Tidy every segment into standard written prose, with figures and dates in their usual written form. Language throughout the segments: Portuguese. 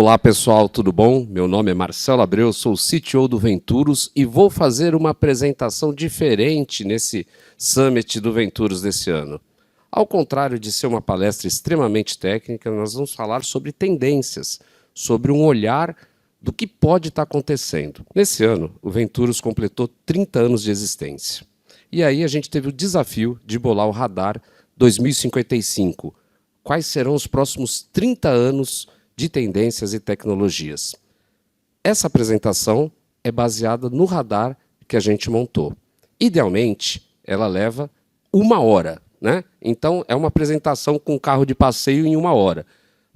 Olá pessoal, tudo bom? Meu nome é Marcelo Abreu, sou o CTO do Venturus e vou fazer uma apresentação diferente nesse Summit do Venturus desse ano. Ao contrário de ser uma palestra extremamente técnica, nós vamos falar sobre tendências, sobre um olhar do que pode estar acontecendo. Nesse ano, o Venturus completou 30 anos de existência. E aí a gente teve o desafio de bolar o Radar 2055. Quais serão os próximos 30 anos de tendências e tecnologias? Essa apresentação é baseada no radar que a gente montou. Idealmente, ela leva 1 hora, né? Então, é uma apresentação com carro de passeio em 1 hora.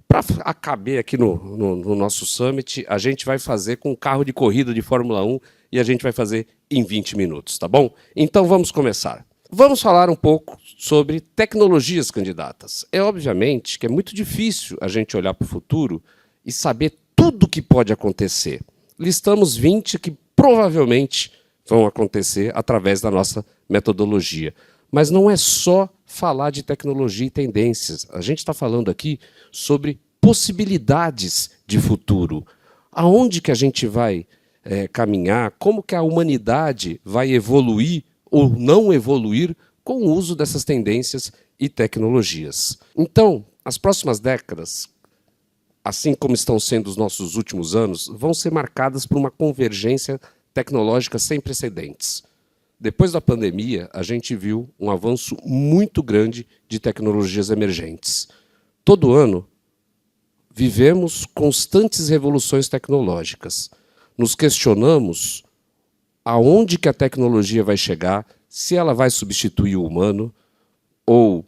Para caber aqui no nosso Summit, a gente vai fazer com carro de corrida de Fórmula 1 e a gente vai fazer em 20 minutos, tá bom? Então, vamos começar. Vamos falar um pouco sobre tecnologias candidatas. É obviamente que é muito difícil a gente olhar para o futuro e saber tudo o que pode acontecer. Listamos 20 que provavelmente vão acontecer através da nossa metodologia. Mas não é só falar de tecnologia e tendências. A gente está falando aqui sobre possibilidades de futuro. Aonde que a gente vai caminhar? Como que a humanidade vai evoluir ou não evoluir com o uso dessas tendências e tecnologias. Então, as próximas décadas, assim como estão sendo os nossos últimos anos, vão ser marcadas por uma convergência tecnológica sem precedentes. Depois da pandemia, a gente viu um avanço muito grande de tecnologias emergentes. Todo ano, vivemos constantes revoluções tecnológicas. Nos questionamos aonde que a tecnologia vai chegar, se ela vai substituir o humano ou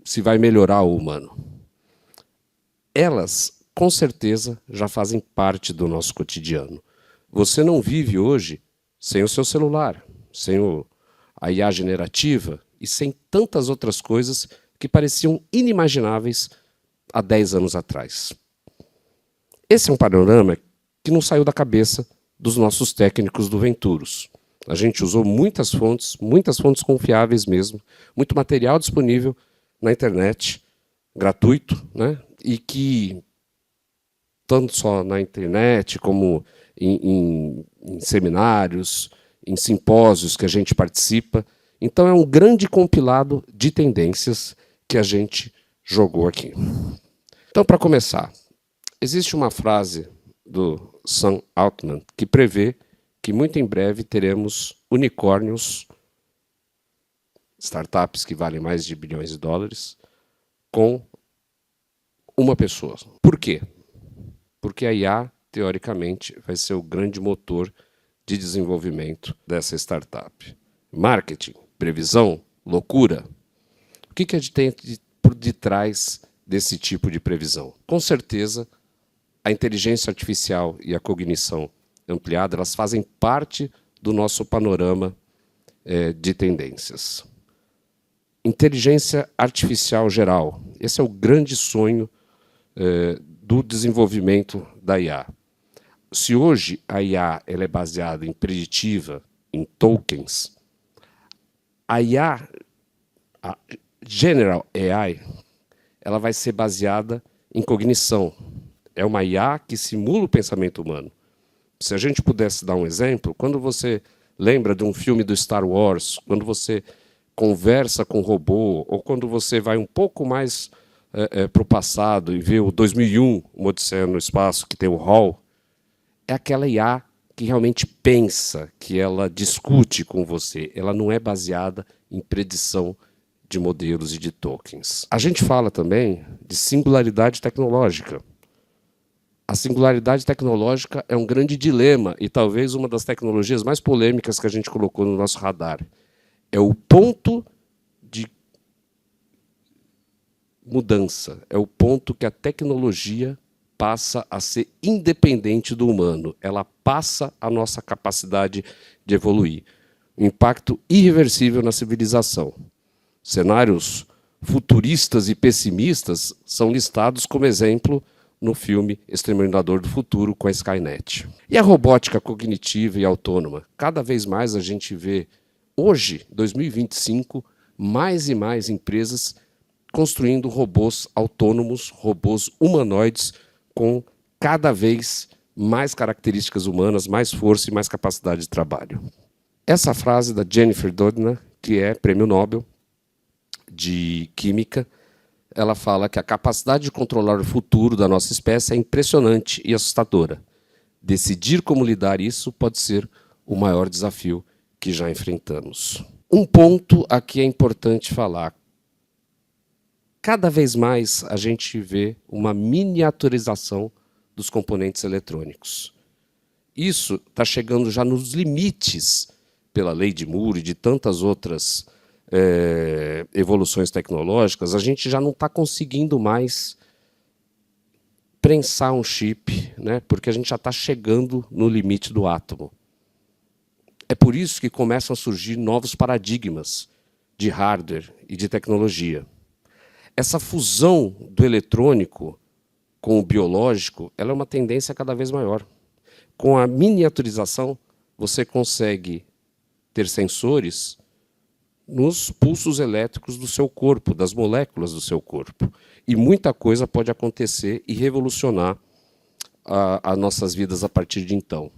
se vai melhorar o humano. Elas, com certeza, já fazem parte do nosso cotidiano. Você não vive hoje sem o seu celular, sem a IA generativa e sem tantas outras coisas que pareciam inimagináveis há 10 anos atrás. Esse é um panorama que não saiu da cabeça dos nossos técnicos do Venturus. A gente usou muitas fontes confiáveis mesmo, muito material disponível na internet, gratuito, né? E que, tanto só na internet, como em seminários, em simpósios que a gente participa. Então, é um grande compilado de tendências que a gente jogou aqui. Então, para começar, existe uma frase do Sam Altman, que prevê que muito em breve teremos unicórnios, startups que valem mais de bilhões de dólares, com uma pessoa. Por quê? Porque a IA, teoricamente, vai ser o grande motor de desenvolvimento dessa startup. Marketing, previsão, loucura. O que a gente tem por detrás desse tipo de previsão? Com certeza, a inteligência artificial e a cognição ampliada, elas fazem parte do nosso panorama de tendências. Inteligência artificial geral. Esse é o grande sonho do desenvolvimento da IA. Se hoje a IA ela é baseada em preditiva, em tokens, a IA, a General AI, ela vai ser baseada em cognição. É uma IA que simula o pensamento humano. Se a gente pudesse dar um exemplo, quando você lembra de um filme do Star Wars, quando você conversa com um robô, ou quando você vai um pouco mais para o passado e vê o 2001, uma Odisseia no Espaço, que tem o HAL, é aquela IA que realmente pensa, que ela discute com você. Ela não é baseada em predição de modelos e de tokens. A gente fala também de singularidade tecnológica. A singularidade tecnológica é um grande dilema e talvez uma das tecnologias mais polêmicas que a gente colocou no nosso radar. É o ponto de mudança, é o ponto que a tecnologia passa a ser independente do humano. Ela passa a nossa capacidade de evoluir. Um impacto irreversível na civilização. Cenários futuristas e pessimistas são listados como exemplo no filme Exterminador do Futuro, com a Skynet. E a robótica cognitiva e autônoma? Cada vez mais a gente vê, hoje, 2025, mais e mais empresas construindo robôs autônomos, robôs humanoides, com cada vez mais características humanas, mais força e mais capacidade de trabalho. Essa frase da Jennifer Doudna, que é prêmio Nobel de Química, ela fala que a capacidade de controlar o futuro da nossa espécie é impressionante e assustadora. Decidir como lidar isso pode ser o maior desafio que já enfrentamos. Um ponto aqui é importante falar. Cada vez mais a gente vê uma miniaturização dos componentes eletrônicos. Isso está chegando já nos limites, pela lei de Moore e de tantas outras evoluções tecnológicas, a gente já não está conseguindo mais prensar um chip, né, porque a gente já está chegando no limite do átomo. É por isso que começam a surgir novos paradigmas de hardware e de tecnologia. Essa fusão do eletrônico com o biológico, ela é uma tendência cada vez maior. Com a miniaturização, você consegue ter sensores nos pulsos elétricos do seu corpo, das moléculas do seu corpo. E muita coisa pode acontecer e revolucionar as nossas vidas a partir de então.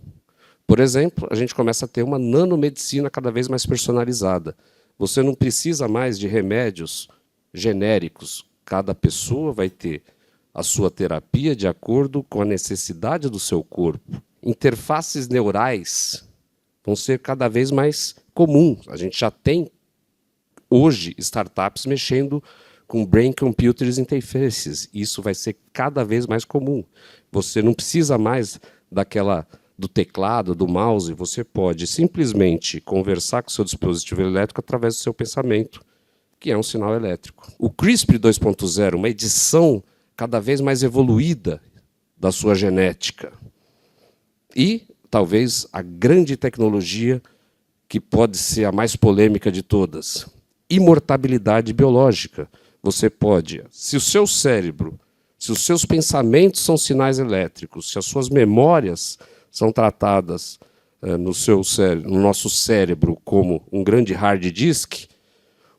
Por exemplo, a gente começa a ter uma nanomedicina cada vez mais personalizada. Você não precisa mais de remédios genéricos. Cada pessoa vai ter a sua terapia de acordo com a necessidade do seu corpo. Interfaces neurais vão ser cada vez mais comuns. A gente já tem, hoje, startups mexendo com Brain Computer Interfaces. Isso vai ser cada vez mais comum. Você não precisa mais do teclado, do mouse. Você pode simplesmente conversar com o seu dispositivo elétrico através do seu pensamento, que é um sinal elétrico. O CRISPR 2.0, uma edição cada vez mais evoluída da sua genética. E, talvez, a grande tecnologia que pode ser a mais polêmica de todas, imortabilidade biológica. Você pode, se o seu cérebro, se os seus pensamentos são sinais elétricos, se as suas memórias são tratadas no nosso cérebro como um grande hard disk,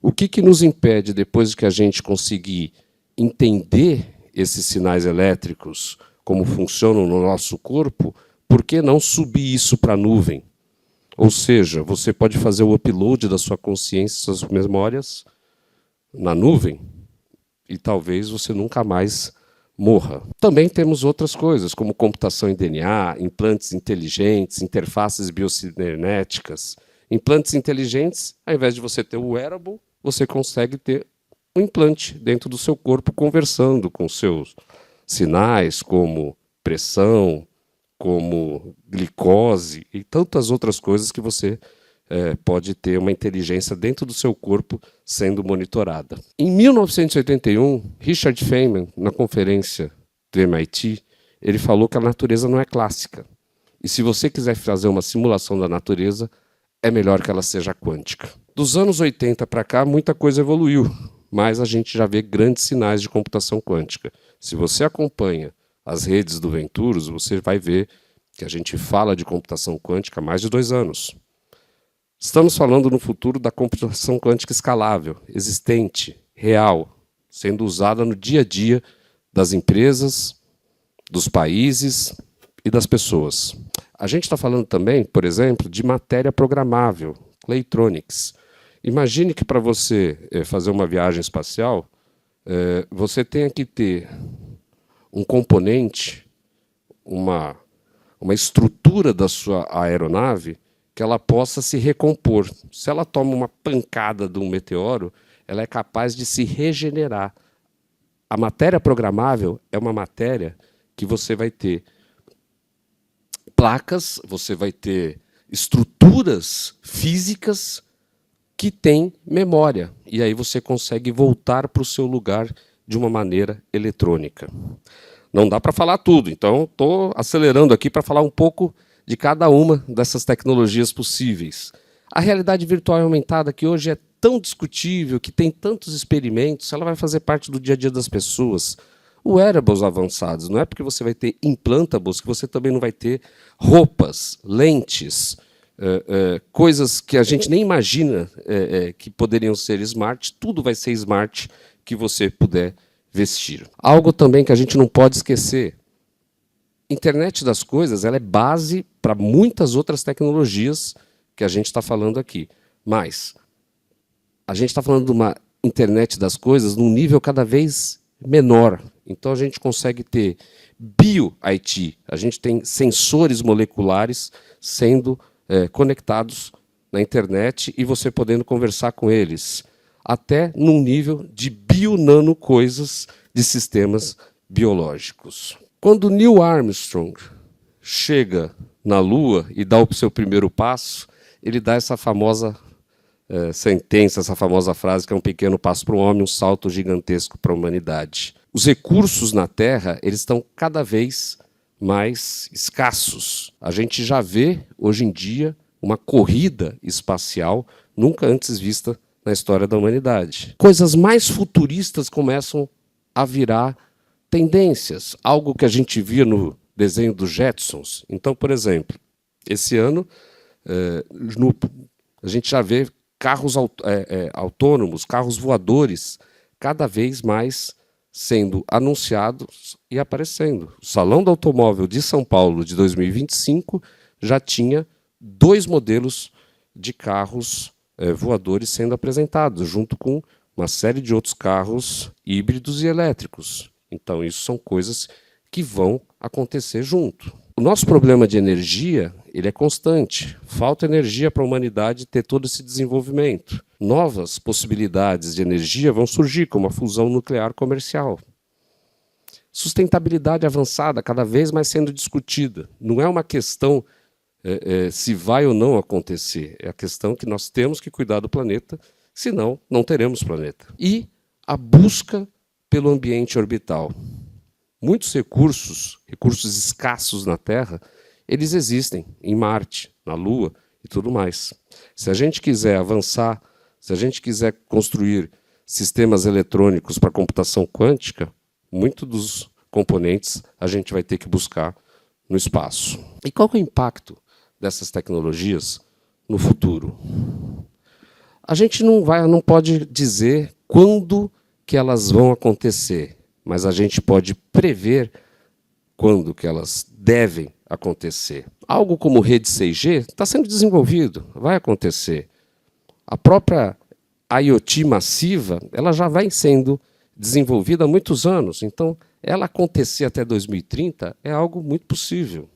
o que nos impede, depois de que a gente conseguir entender esses sinais elétricos, como funcionam no nosso corpo, por que não subir isso para a nuvem? Ou seja, você pode fazer o upload da sua consciência, suas memórias, na nuvem, e talvez você nunca mais morra. Também temos outras coisas, como computação em DNA, implantes inteligentes, interfaces biocibernéticas. Implantes inteligentes, ao invés de você ter o wearable, você consegue ter um implante dentro do seu corpo, conversando com seus sinais, como pressão, como glicose e tantas outras coisas que você pode ter uma inteligência dentro do seu corpo sendo monitorada. Em 1981, Richard Feynman, na conferência do MIT, ele falou que a natureza não é clássica. E se você quiser fazer uma simulação da natureza, é melhor que ela seja quântica. Dos anos 80 para cá, muita coisa evoluiu, mas a gente já vê grandes sinais de computação quântica. Se você acompanha as redes do Venturos, você vai ver que a gente fala de computação quântica há mais de 2 anos. Estamos falando no futuro da computação quântica escalável, existente, real, sendo usada no dia a dia das empresas, dos países e das pessoas. A gente está falando também, por exemplo, de matéria programável, Claytronics. Imagine que para você fazer uma viagem espacial, você tenha que ter um componente, uma estrutura da sua aeronave que ela possa se recompor. Se ela toma uma pancada de um meteoro, ela é capaz de se regenerar. A matéria programável é uma matéria que você vai ter placas, você vai ter estruturas físicas que têm memória. E aí você consegue voltar para o seu lugar de uma maneira eletrônica. Não dá para falar tudo, então estou acelerando aqui para falar um pouco de cada uma dessas tecnologias possíveis. A realidade virtual aumentada, que hoje é tão discutível, que tem tantos experimentos, ela vai fazer parte do dia a dia das pessoas. Wearables avançados, não é porque você vai ter implantables que você também não vai ter roupas, lentes, coisas que a gente nem imagina que poderiam ser smart, tudo vai ser smart que você puder vestir. Algo também que a gente não pode esquecer, internet das coisas ela é base para muitas outras tecnologias que a gente está falando aqui. Mas a gente está falando de uma internet das coisas num nível cada vez menor. Então a gente consegue ter bio-IT, a gente tem sensores moleculares sendo conectados na internet e você podendo conversar com eles, até num nível de bio-nano coisas de sistemas biológicos. Quando Neil Armstrong chega na Lua e dá o seu primeiro passo, ele dá essa famosa sentença, essa famosa frase que é um pequeno passo para o homem, um salto gigantesco para a humanidade. Os recursos na Terra eles estão cada vez mais escassos. A gente já vê, hoje em dia, uma corrida espacial nunca antes vista na história da humanidade. Coisas mais futuristas começam a virar tendências, algo que a gente via no desenho dos Jetsons. Então, por exemplo, esse ano a gente já vê carros autônomos, carros voadores, cada vez mais sendo anunciados e aparecendo. O Salão do Automóvel de São Paulo de 2025 já tinha 2 modelos de carros voadores sendo apresentados, junto com uma série de outros carros híbridos e elétricos. Então, isso são coisas que vão acontecer junto. O nosso problema de energia ele é constante. Falta energia para a humanidade ter todo esse desenvolvimento. Novas possibilidades de energia vão surgir, como a fusão nuclear comercial. Sustentabilidade avançada, cada vez mais sendo discutida. Não é uma questão se vai ou não acontecer. É a questão que nós temos que cuidar do planeta, senão não teremos planeta. E a busca pelo ambiente orbital. Muitos recursos escassos na Terra, eles existem em Marte, na Lua e tudo mais. Se a gente quiser avançar, se a gente quiser construir sistemas eletrônicos para computação quântica, muitos dos componentes a gente vai ter que buscar no espaço. E qual é o impacto dessas tecnologias no futuro? A gente não pode dizer quando que elas vão acontecer, mas a gente pode prever quando que elas devem acontecer. Algo como rede 6G está sendo desenvolvido, vai acontecer. A própria IoT massiva ela já vai sendo desenvolvida há muitos anos, então ela acontecer até 2030 é algo muito possível.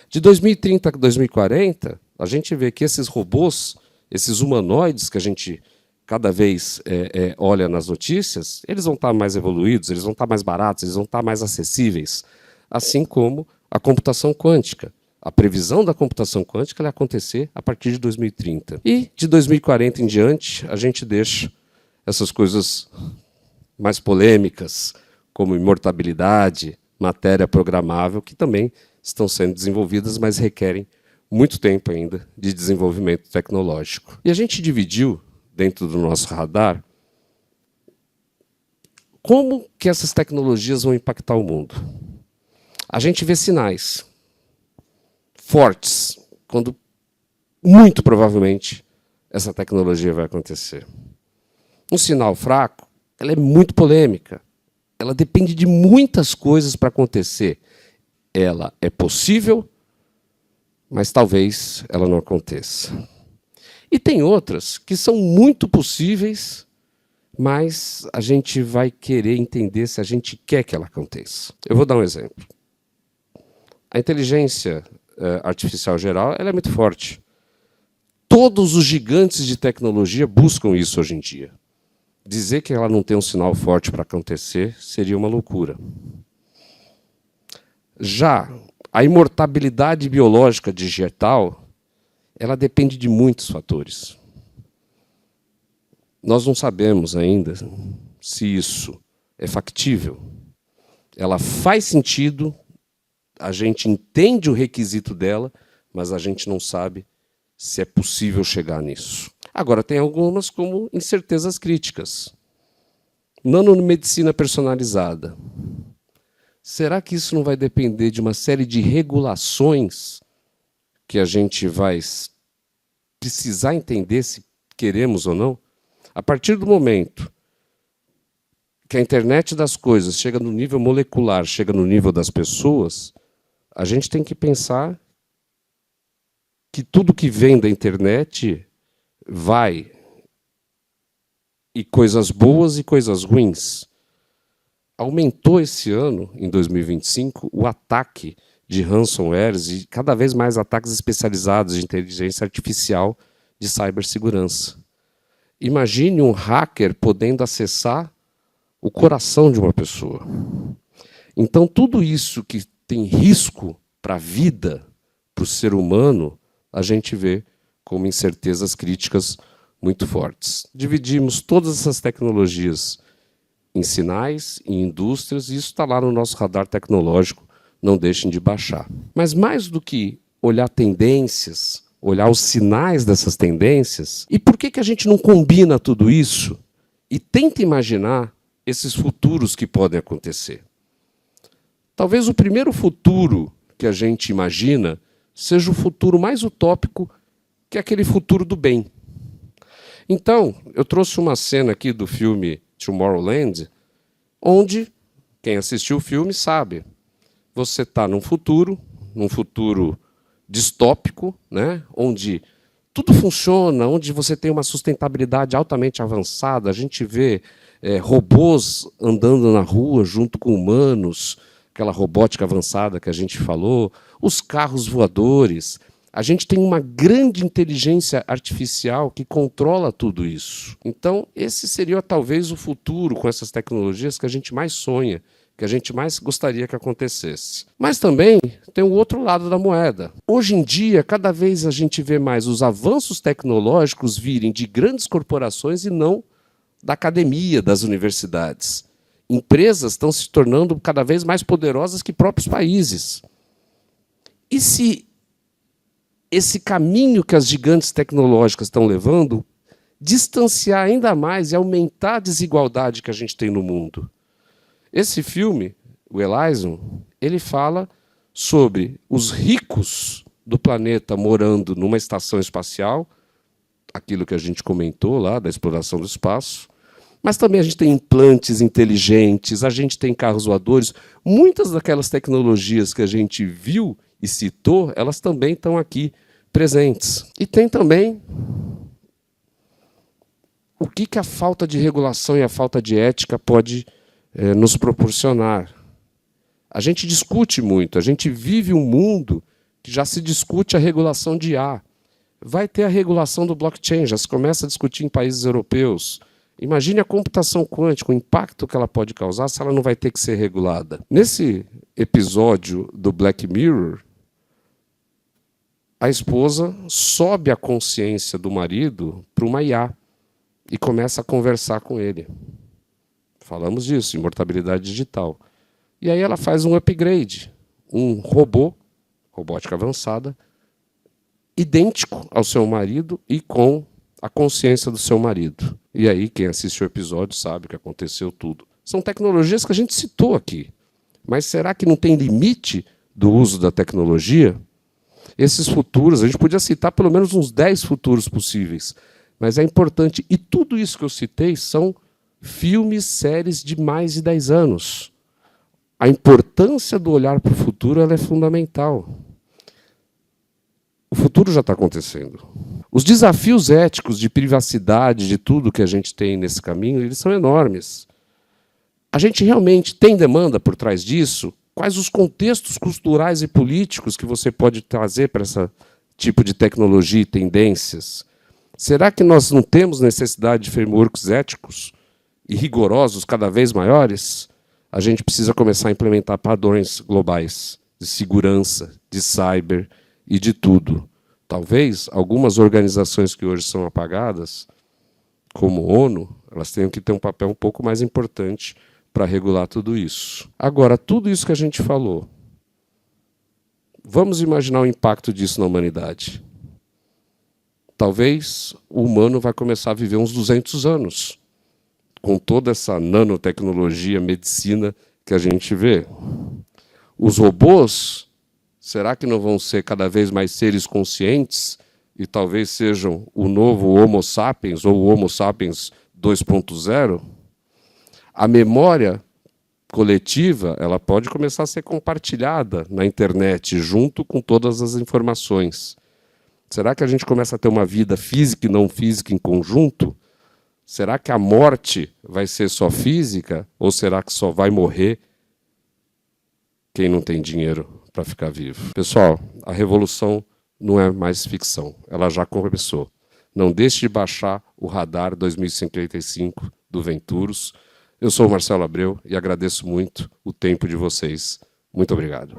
De 2030 a 2040, a gente vê que esses robôs, esses humanoides que a gente cada vez olha nas notícias, eles vão estar mais evoluídos, eles vão estar mais baratos, eles vão estar mais acessíveis, assim como a computação quântica. A previsão da computação quântica vai acontecer a partir de 2030. E de 2040 em diante, a gente deixa essas coisas mais polêmicas, como imortabilidade, matéria programável, que também estão sendo desenvolvidas, mas requerem muito tempo ainda de desenvolvimento tecnológico. E a gente dividiu, dentro do nosso radar, como que essas tecnologias vão impactar o mundo. A gente vê sinais fortes, quando muito provavelmente essa tecnologia vai acontecer. Um sinal fraco, ela é muito polêmica. Ela depende de muitas coisas para acontecer. Ela é possível, mas talvez ela não aconteça. E tem outras que são muito possíveis, mas a gente vai querer entender se a gente quer que ela aconteça. Eu vou dar um exemplo. A inteligência artificial geral ela é muito forte. Todos os gigantes de tecnologia buscam isso hoje em dia. Dizer que ela não tem um sinal forte para acontecer seria uma loucura. Já a imortabilidade biológica digital, ela depende de muitos fatores. Nós não sabemos ainda se isso é factível. Ela faz sentido, a gente entende o requisito dela, mas a gente não sabe se é possível chegar nisso. Agora, tem algumas como incertezas críticas. Nanomedicina personalizada. Será que isso não vai depender de uma série de regulações que a gente vai precisar entender se queremos ou não? A partir do momento que a internet das coisas chega no nível molecular, chega no nível das pessoas, a gente tem que pensar que tudo que vem da internet vai, e coisas boas e coisas ruins. Aumentou esse ano, em 2025, o ataque de ransomwares e cada vez mais ataques especializados de inteligência artificial de cibersegurança. Imagine um hacker podendo acessar o coração de uma pessoa. Então, tudo isso que tem risco para a vida, para o ser humano, a gente vê como incertezas críticas muito fortes. Dividimos todas essas tecnologias em sinais, em indústrias, e isso está lá no nosso radar tecnológico, não deixem de baixar. Mas mais do que olhar tendências, olhar os sinais dessas tendências, e por que a gente não combina tudo isso e tenta imaginar esses futuros que podem acontecer? Talvez o primeiro futuro que a gente imagina seja o futuro mais utópico, que é aquele futuro do bem. Então, eu trouxe uma cena aqui do filme Tomorrowland, onde, quem assistiu o filme sabe, você está num futuro distópico, né, onde tudo funciona, onde você tem uma sustentabilidade altamente avançada, a gente vê robôs andando na rua junto com humanos, aquela robótica avançada que a gente falou, os carros voadores. A gente tem uma grande inteligência artificial que controla tudo isso. Então, esse seria talvez o futuro com essas tecnologias que a gente mais sonha, que a gente mais gostaria que acontecesse. Mas também tem o outro lado da moeda. Hoje em dia, cada vez a gente vê mais os avanços tecnológicos virem de grandes corporações e não da academia, das universidades. Empresas estão se tornando cada vez mais poderosas que próprios países. E se esse caminho que as gigantes tecnológicas estão levando distanciar ainda mais e aumentar a desigualdade que a gente tem no mundo? Esse filme, o Elysium, ele fala sobre os ricos do planeta morando numa estação espacial, aquilo que a gente comentou lá, da exploração do espaço, mas também a gente tem implantes inteligentes, a gente tem carros voadores. Muitas daquelas tecnologias que a gente viu e citou, elas também estão aqui presentes. E tem também o que a falta de regulação e a falta de ética pode nos proporcionar. A gente discute muito, a gente vive um mundo que já se discute a regulação de IA. Vai ter a regulação do blockchain, já se começa a discutir em países europeus. Imagine a computação quântica, o impacto que ela pode causar se ela não vai ter que ser regulada. Nesse episódio do Black Mirror, a esposa sobe a consciência do marido para uma IA e começa a conversar com ele. Falamos disso, imortalidade digital. E aí ela faz um upgrade, um robô, robótica avançada, idêntico ao seu marido e com a consciência do seu marido. E aí, quem assistiu o episódio sabe que aconteceu tudo. São tecnologias que a gente citou aqui. Mas será que não tem limite do uso da tecnologia? Esses futuros, a gente podia citar pelo menos uns 10 futuros possíveis. Mas é importante. E tudo isso que eu citei são filmes, séries de mais de 10 anos. A importância do olhar para o futuro ela é fundamental. O futuro já está acontecendo. Os desafios éticos de privacidade, de tudo que a gente tem nesse caminho, eles são enormes. A gente realmente tem demanda por trás disso? Quais os contextos culturais e políticos que você pode trazer para esse tipo de tecnologia e tendências? Será que nós não temos necessidade de frameworks éticos e rigorosos cada vez maiores? A gente precisa começar a implementar padrões globais de segurança, de cyber e de tudo. Talvez algumas organizações que hoje são apagadas, como a ONU, elas tenham que ter um papel um pouco mais importante para regular tudo isso. Agora, tudo isso que a gente falou, vamos imaginar o impacto disso na humanidade. Talvez o humano vai começar a viver uns 200 anos, com toda essa nanotecnologia, medicina que a gente vê. Os robôs, será que não vão ser cada vez mais seres conscientes e talvez sejam o novo Homo sapiens ou o Homo sapiens 2.0? A memória coletiva, ela pode começar a ser compartilhada na internet, junto com todas as informações. Será que a gente começa a ter uma vida física e não física em conjunto? Será que a morte vai ser só física? Ou será que só vai morrer quem não tem dinheiro para ficar vivo? Pessoal, a revolução não é mais ficção, ela já começou. Não deixe de baixar o Radar 2055 do Venturos. Eu sou o Marcelo Abreu e agradeço muito o tempo de vocês. Muito obrigado.